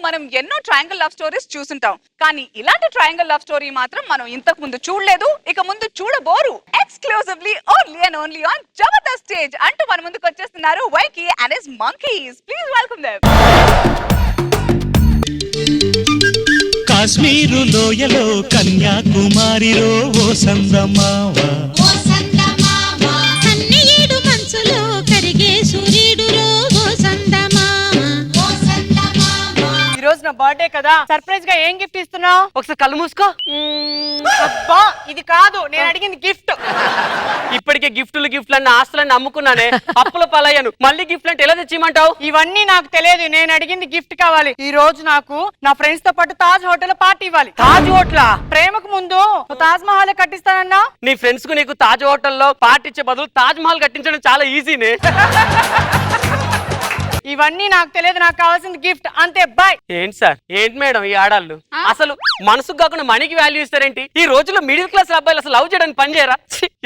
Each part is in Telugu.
మనం ఎన్నో ట్రయాంగిల్ లవ్ స్టోరీస్ చూసుంటాం, కానీ ఇలాంటి ట్రయాంగిల్ లవ్ స్టోరీ మాత్రం మనం ఇంతకు ముందు చూడలేదు, ఇక ముందు చూడబోరు. Exclusively only and only on Jabardasth stage అంటూ మన ముందుకు వచ్చేస్తున్నారు వైకి and his monkeys. Please welcome them. Kashmir లోయలో కన్యాకుమారిలో ఓ సందమావ, కన్నీడు మంచులో కరిగే సూర్యుడులో ఓ సందమామ. ఈ రోజు నా బర్త్డే కదా, సర్ప్రైజ్ గా ఏం గిఫ్ట్ ఇస్తున్నావు? ఒకసారి కళ్ళు మూసుకో. అబ్బా ఇది కాదు, నేను అడిగింది గిఫ్ట్. ఇప్పటికే గిఫ్టులు అన్న ఆస్తులన్నీ అమ్ముకున్నానే, అప్పుల పాలయ్యాను. మళ్ళీ గిఫ్ట్ అంటే ఎలా తెచ్చిమంటావు? ఇవన్నీ నాకు తెలియదు, నేను అడిగింది గిఫ్ట్ కావాలి. ఈ రోజు నాకు నా ఫ్రెండ్స్ తో పాటు తాజ్ హోటల్ పార్టీ ఇవ్వాలి. తాజ్ హోటలా? ప్రేమకు ముందు తాజ్ మహల్ కట్టిస్తానన్నా. నీ ఫ్రెండ్స్ కు నీకు తాజ్ హోటల్లో పార్టీ ఇచ్చే బదులు తాజ్ మహల్ కట్టించడం చాలా ఈజీనే. ఇవన్నీ నాకు తెలియదు, నాకు కావాల్సింది గిఫ్ట్ అంతే. బాయ్. ఏంటి సార్, ఏంటి మేడం ఈ ఆడాళ్ళు అసలు మనసుకు కాకుండా మనీకి వాల్యూ ఇస్తారేంటి? ఈ రోజుల్లో మిడిల్ క్లాస్ అబ్బాయిలు అసలు లవ్ చేయడానికి పని చేయరా?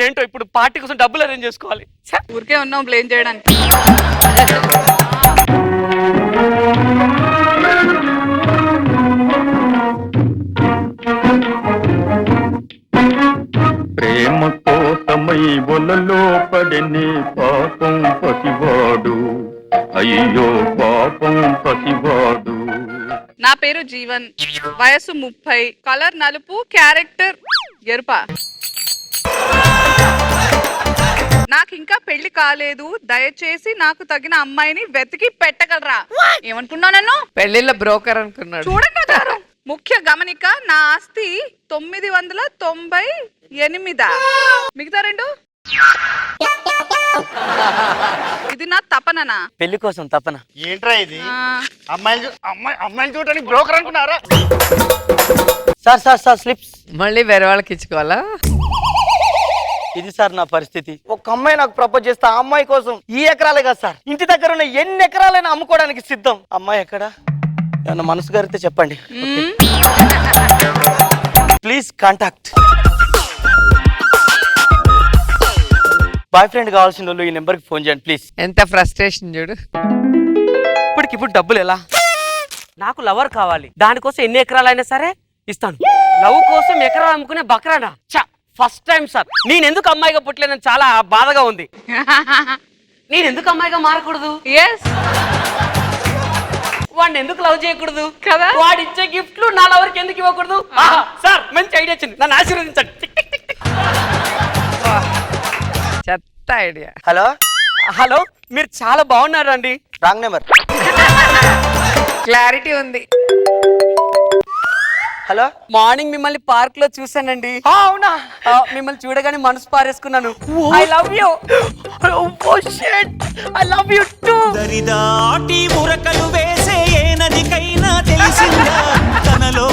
ఏంటో ఇప్పుడు పార్టీ కోసం డబ్బులు అరేంజ్ చేసుకోవాలి. ఊరికే ఉన్నాం బ్లేమ్ చేయడానికి. ప్రేమ కోసమై ఒలలో పడని పాపం పసివాడు, అయ్యో పాపం పసివాడు. నా పేరు జీవన్, వయసు 30, కలర్ నలుపు, క్యారెక్టర్ ఎరుప. నాకు ఇంకా పెళ్లి కాలేదు, దయచేసి నాకు తగిన అమ్మాయిని వెతికి పెట్టగలరా? ఏమనుకున్నావు నన్ను? పెళ్లిళ్ళ బ్రోకర్ అనుకున్నాడు. చూడండి గారు, ముఖ్య గమనిక, నా ఆస్తి 998. మిగతా రెండు ఇది నా తపననా? పెళ్లి కోసం తపన ఏంట్రా ఇది? అమ్మాయిని చూడడానికి బ్రోకర్ అనుకున్నారా? సార్ సార్ సార్ స్లిప్స్ మళ్ళీ వేరే వాళ్ళకి ఇచ్చుకోవాలా? ఇది సార్ నా పరిస్థితి. ఒక అమ్మాయి నాకు ప్రపోజ్ చేస్తే ఆ అమ్మాయి కోసం ఈ ఎకరాలే కదా సార్, ఇంటి దగ్గర ఉన్న ఎన్ని ఎకరాలైనా అమ్ముకోవడానికి సిద్ధం. అమ్మాయి ఎక్కడ? ఏమన్నా మనసు గారితే చెప్పండి, ప్లీజ్ కాంటాక్ట్. బాయ్ ఫ్రెండ్ కావాల్సిన వాళ్ళు ఈ నెంబర్కి ఫోన్ చేయండి ప్లీజ్. ఎంత ఫ్రస్ట్రేషన్ చూడు. ఇప్పటికిప్పుడు డబ్బులు ఎలా? నాకు లవర్ కావాలి, దానికోసం ఎన్ని ఎకరాలైనా సరే ఇస్తాను. లవ్ కోసం ఎకరాలు అమ్ముకునే బకరానా? చా, ఫస్ట్ టైం సార్. నేను ఎందుకు అమ్మాయిగా పుట్టలేదని చాలా బాధగా ఉంది. నేను ఎందుకు అమ్మాయిగా మారకూడదు? వాడిని ఎందుకు లవ్ చేయకూడదు కదా? వాడు ఇచ్చే గిఫ్ట్లు నా లవర్కి ఎందుకు ఇవ్వకూడదు? సార్ మంచి ఐడియా వచ్చింది, నన్ను ఆశీర్వదించండి. చెత్త ఐడియా. హలో హలో, మీరు చాలా బాగున్నారు అండి. Wrong number. క్లారిటీ ఉంది. హలో, మార్నింగ్ మిమ్మల్ని పార్క్ లో చూసానండి. అవునా? మిమ్మల్ని చూడగానే మనసు పారేసుకున్నాను. I love you. I love you too. దరిదాటి ఉరకలు వేసే ఏ నదికైనా తెలిసిందా తనలో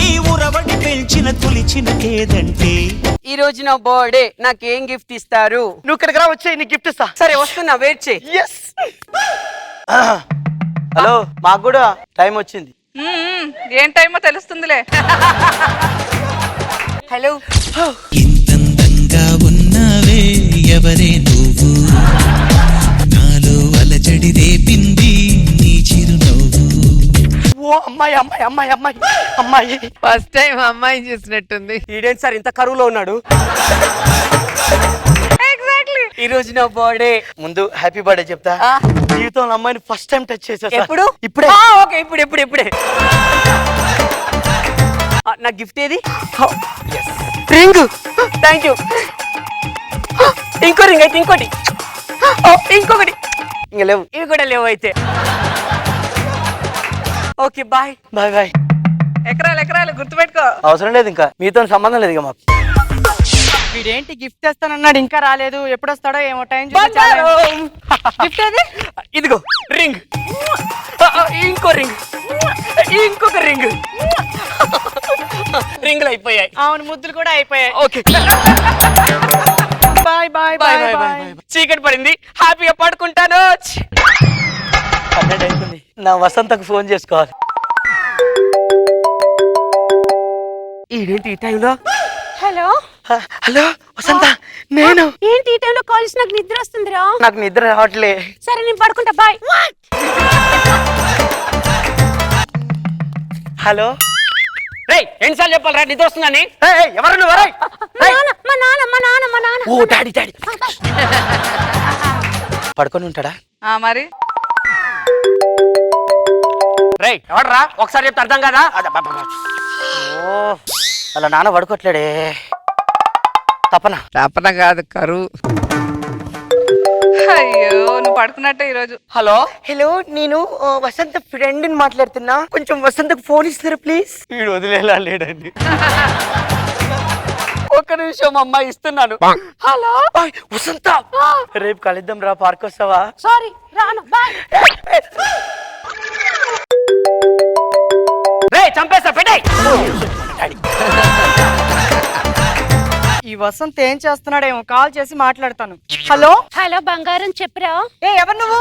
ఈ ఉరవడి పెంచిన తొలిచిన కేదంటే. ఈ రోజు నా బర్త్డే, నాకేం గిఫ్ట్ ఇస్తారు? నువ్వు ఇక్కడికి రా, వచ్చే నీ గిఫ్ట్ ఇస్తా. సరే వస్తున్నా, వెయిట్ చేయి. హలో, మాకు కూడా టైం వచ్చింది. ఏం టైమో తెలుస్తుందిలే. హలో, ఇంతందంగా ఉన్నావే ఎవరే నువ్వు, నాలో అలజడి రేపింది నీ చిరునవ్వు. ఓ అమ్మాయి అమ్మాయి అమ్మాయి అమ్మాయి అమ్మాయి. ఫస్ట్ టైం అమ్మాయి చూసినట్టుంది. ఈడేంటి సార్ ఇంత కరువులో ఉన్నాడు? ఈ రోజు నా బర్త్డే. ముందు హ్యాపీ బర్త్డే చెప్తా. జీవితంలో అమ్మాయిని ఫస్ట్ టైం టచ్ చేసా. ఎప్పుడు? ఇప్పుడే. ఓకే, ఇప్పుడే. నా గిఫ్ట్ ఏది? రింగ్. Thank you. ఇంకో రింగ్ అయితే ఇంకోటి, ఇంకొకటి. ఇంకా లేవు, ఇవి కూడా లేవు అయితే. Okay, bye bye bye. ఎకరాలు గుర్తుపెట్టుకో. అవసరం లేదు, ఇంకా మీతో సంబంధం లేదు ఇక మాకు. వీడేంటి గిఫ్ట్ తెస్తానన్నాడు, ఇంకా రాలేదు. ఎప్పుడు వస్తాడో ఏమో. టైం గిఫ్ట్ ఏది? ఇదిగో రింగ్, ఇంకో రింగ్, ఇంకొక రింగ్. రింగులు అయిపోయాయి. అవును, ముద్దులు కూడా అయిపోయాయి. Okay, bye bye bye bye. చీకటి పడింది, హ్యాపీగా పడుకుంటాను. 12 అయిపోయింది. నా వసంతకు ఫోన్ చేసుకోవాలి. ఏంటి ఈ టైంలో? హలో హలో వసంత, నేను. ఏంటి ఈ టైంలో కాల్ చేసి? నాకు నిద్ర వస్తుందిరా. నాకు నిద్ర రావట్లే. సరే నేను పడుకుంటా, బాయ్. హలో రేయ్ ఎన్నిసార్లు చెప్పాలి నిద్ర వస్తుందని ఎవరు నువ్వు మా నాన్న ఓ డాడీ డాడీ పడుకొని ఉంటాడా మరి రేయ్ ఎవడరా ఒకసారి చెప్తే అర్థం కదా ఓ అలా నాన్న పడుకోవట్లేడే తపన తపన కాదు కరువు. అయ్యో నువ్వు పడుకున్నట్టే ఈరోజు. హలో హలో నేను వసంత ఫ్రెండ్ ని మాట్లాడుతున్నా, కొంచెం వసంతకు ఫోన్ ఇస్తారా ప్లీజ్. వీడు వదిలేలా లేడండి. ఒక్క నిమిషం అమ్మా ఇస్తున్నాను. హలో వసంత రేపు కలుద్దాం రా, పార్క్ వస్తావా? సారీ రాను బాయ్. రే చంపేస్తా పెట్టే. ఈ వసంత్ ఏం చేస్తున్నాడేమో, కాల్ చేసి మాట్లాడతాను. హలో హలో బంగారం చెప్పురా. ఏ ఎవరు నువ్వు?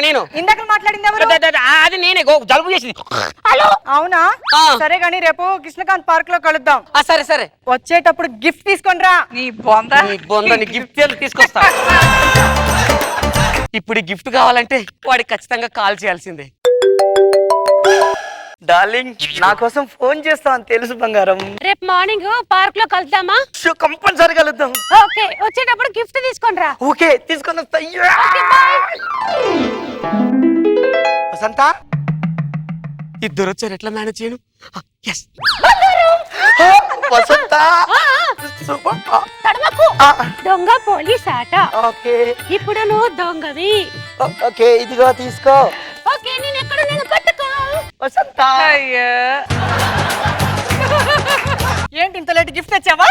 నేను ఇందాక మాట్లాడింది ఎవరు? అది నేనే జలుబు చేసింది. హలో అవునా? ఆ. సరే గానీ రేపు కృష్ణకాంత్ పార్క్ లో కలుద్దాం. సరే సరే వచ్చేటప్పుడు గిఫ్ట్ తీసుకొని రా. నీ బొంద గిఫ్ట్ తీసుకొస్తా. ఇప్పుడు గిఫ్ట్ కావాలంటే వాడికి ఖచ్చితంగా కాల్ చేయాల్సిందే. డార్లింగ్ నా కోసం ఫోన్ చేస్తావు అని తెలుసు బంగారం. రేపు మార్నింగ్ పార్క్ లో కలుద్దామా? కంపల్సరీ కలుద్దాం. ఓకే వచ్చేటప్పుడు గిఫ్ట్ తీసుకొని రా. ఓకే తీసుకొని వస్తా. వసంత ఇద్దరు వచ్చారు, ఎట్లా మేనేజ్ చేయను? వసంత తడమకు. దొంగ పోలీస్ ఆట. ఓకే ఇప్పుడు నువ్వు దొంగవి. ఓకే ఇదిగో తీసుకో. ఓకే నేను ఎక్కడ నేను పట్టుకో. వసంత అయ్యో ఏంటి ఇంత లేట్ గిఫ్ట్ తెచ్చావా?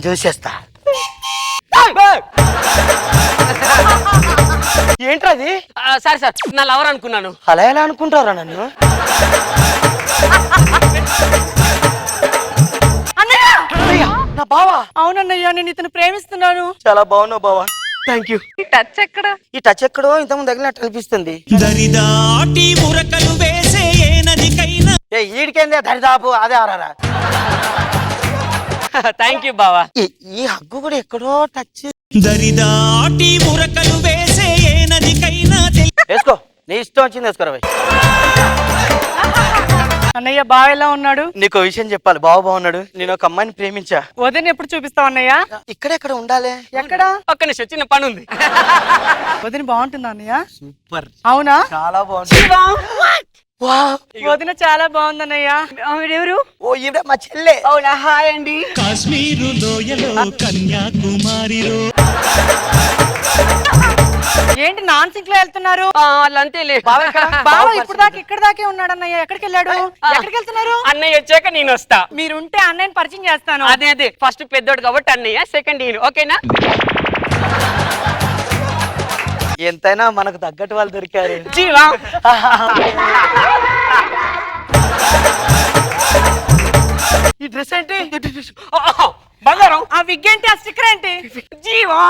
చూసేస్తా. ఏంట్రా అది? సార్ సార్ నా లవర్ అనుకున్నాను. అలా ఎలా అనుకుంటారా నన్ను? అన్నయ్య నా బావా. అవునన్నయ్య నేను ఇతను ప్రేమిస్తున్నాను. చాలా బాగున్నావు బావా. Thank you. ఈ టచ్ ఎక్కడ? ఈ టచ్ ఎక్కడో ఇంతకుముందు తగిలినట్టు అనిపిస్తుంది. దరిదాటి ఉరకలు వేసే ఏ నదికైనా ఈడికేందే దరిదాపు అదే ఆరారా. థ్యాంక్ యూ బావా. ఈ హగ్గు కూడా ఎక్కడో టచ్. దరిదాటి ఉరకలు వేసే ఏ నదికైనా వేసుకో, నీ ఇష్టం వచ్చింది వేసుకోరా. అన్నయ్య బావ ఎలా ఉన్నాడు? నీకు విషయం చెప్పాలి. బాగున్నాడు. నేను ఒక అమ్మాయిని ప్రేమించా. వదిన ఎప్పుడు చూపిస్తావు అన్నయ్య? ఇక్కడెక్కడ ఉండాలి? ఎక్కడ? ఒక్క నిమిషం చిన్న పని ఉంది. వదిన బాగుంటుందా అన్నయ్య? సూపర్, అవునా? చాలా బాగుంది. వదిన చాలా బాగుందన్నయ్య. ఎవరు? ఓ ఈవిడ మా చెల్లె. అవునా? హాయ్ అండి. కాశ్మీరు లోయలో కన్యాకుమారిలో ఏంటి నాన్ సింక్ లో వెళ్తున్నారు? వాళ్ళంతేలే. బావ ఇప్పుడు దాకా ఇక్కడ దాకే ఉన్నాడు అన్నయ్య. ఎక్కడికి వెళ్ళాడు? ఎక్కడికి వెళ్తున్నారు? అన్నయ్య వచ్చాక నేను వస్తా. మీరుంటే అన్నయ్యని పరిచయం చేస్తాను. అదే ఫస్ట్ పెద్దోడు కాబట్టి అన్నయ్య, సెకండ్ నేను. ఓకేనా? ఎంతైనా మనకు తగ్గట్టు వాళ్ళు దొరికారు. జీవా ఈ డ్రెస్ ఏంటి? బంగారం. ఆ విగ్ ఏంటి? ఆ స్టిక్కర్ ఏంటి? జీవా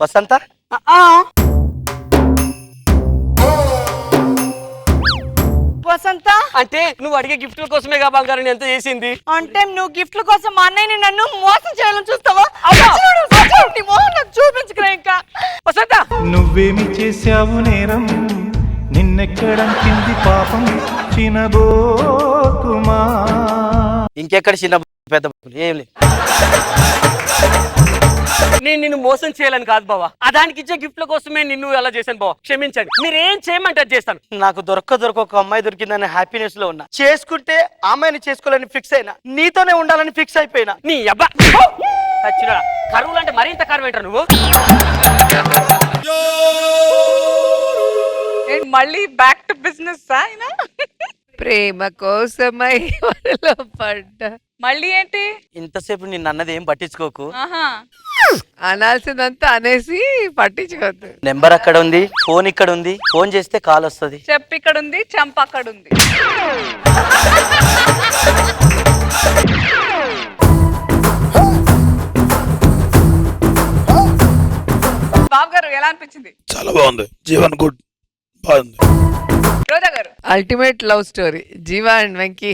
వసంత వసంత అంటే నువ్వు అడిగే గిఫ్ట్ల కోసమేగా బంగారం ఎంత చేసింది. అంటే నువ్వు గిఫ్ట్ల కోసం మా అన్నయ్యని నన్ను మోసం చేయాలని చూస్తావా? నీ మొహం నాకు చూపించుకురా ఇంకా. వసంత నువ్వేమి చేశావు నేరం, నిన్నెక్కడంకింది పాపం చినబోకుమా. ఇంకెక్కడ చిన్న పెద్ద ఏం లేదు. నేను నిన్ను మోసం చేయాలని కాదు బావా, దానికి ఇచ్చే గిఫ్ట్ల కోసమే నిన్ను అలా చేశాను బావా. క్షమించండి. మీరేం చేయమంటే అది చేస్తాను. నాకు దొరక ఒక అమ్మాయి దొరికిందని హ్యాపీనెస్ లో ఉన్నా. చేసుకుంటే ఆ అమ్మాయిని చేసుకోవాలని ఫిక్స్ అయినా, నీతోనే ఉండాలని ఫిక్స్ అయిపోయినా. నీ అబ్బా చచ్చినా కరువులు అంటే మరింత కరువు ఏంట్రా నువ్వు? మళ్ళీ బ్యాక్ టు బిజినెస్ అయినా ప్రేమ కోసమై వలలో పడ్డా. మళ్ళీ ఏంటి? ఇంతసేపు నిన్ను అన్నది ఏం పట్టించుకోకు. ఆహా అనాల్సిందంతా అనేసి పట్టించుకోవద్దు. నెంబర్ అక్కడ ఉంది, ఫోన్ ఇక్కడ ఉంది. ఫోన్ చేస్తే కాల్ వస్తుంది. చెప్పు ఇక్కడ ఉంది, చంప అక్కడ ఉంది. బాబు గారు ఎలా అనిపించింది? చాలా బాగుంది. జీవన్ గుడ్ బాగుంది. రోజా గారు ultimate love story Jeeva and Venky.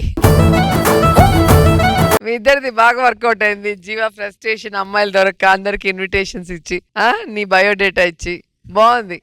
మీ ఇద్దరిది బాగా వర్కౌట్ అయింది. జీవా ఫ్రస్ట్రేషన్, అమ్మాయిలు దొరక్క అందరికి ఇన్విటేషన్స్ ఇచ్చి నీ బయోడేటా ఇచ్చి బాగుంది.